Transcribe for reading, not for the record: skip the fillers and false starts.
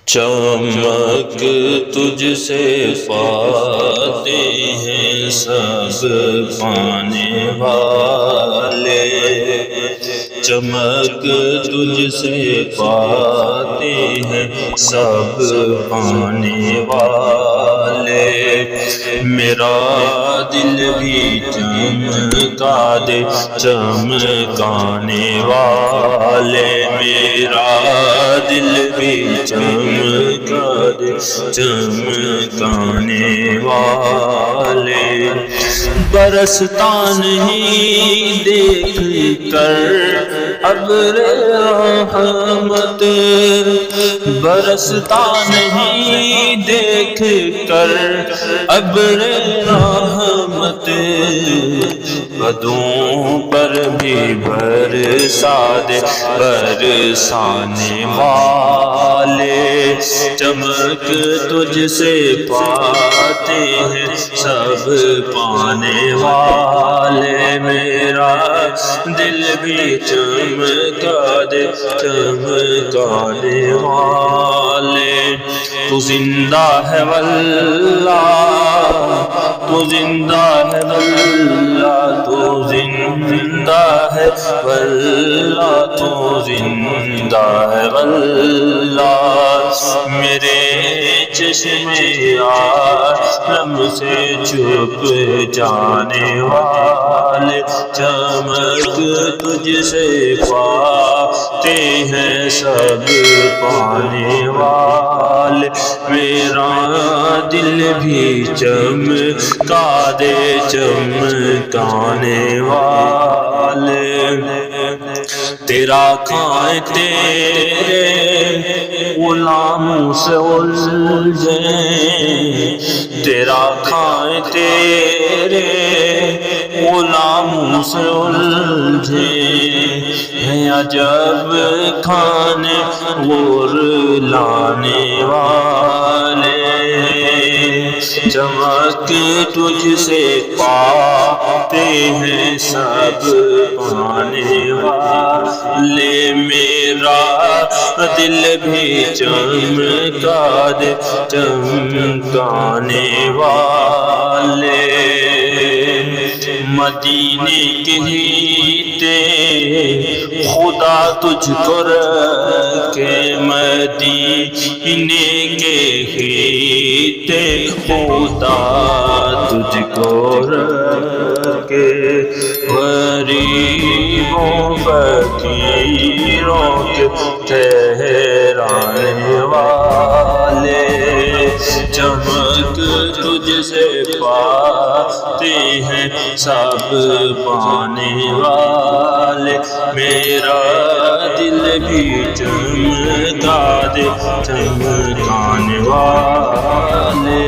چمک تجھ سے پاتے ہیں سب پانے والے، چمک تجھ سے پاتے ہیں سب پانے والے، میرا دل بھی چمکا دے چمکانے والے، میرا دل بھی چمکا دے چمکانے والے، برستا نہیں دیکھ کر ابر رحمت، برستا نہیں دیکھ کر ابر رحمت، بدوں پر بھی برسا دے برسانے والے، چمک تجھ سے پاتے ہیں سب پانے والے، میرا دل بھی چمکا دے چمکانے والے، تو زندہ ہے واللہ تو زندہ ہے واللہ تو زندہ ہے واللہ تو زندہ ہے واللہ، میرے چشم عالم سے چھپ جانے والے، چمک تجھ سے پاتے ہیں سب پانے والے، میرا دل بھی چمکا دے چمکانے والے، تیرا کھائیں تیرے غلاموں سے الجھے، تیرا کھائیں تیرے غلاموں سے الجھے، ہے عجب کھانے غور لانے والے، چمک تجھ سے پاتے ہیں سب پانے والے، میرا دل بھی چمکا دے چمکانے والے، مدینے کے ہیتے خدا تجھ کو رکھے، مدینے کے ہیتے خدا تجھ کو رکھے، غریبوں فقیروں کے ٹھہرانے والے، چمک تجھ سے پاتے ہیں سب پانے والے، میرا دل بھی چمکا دے چمکانے والے۔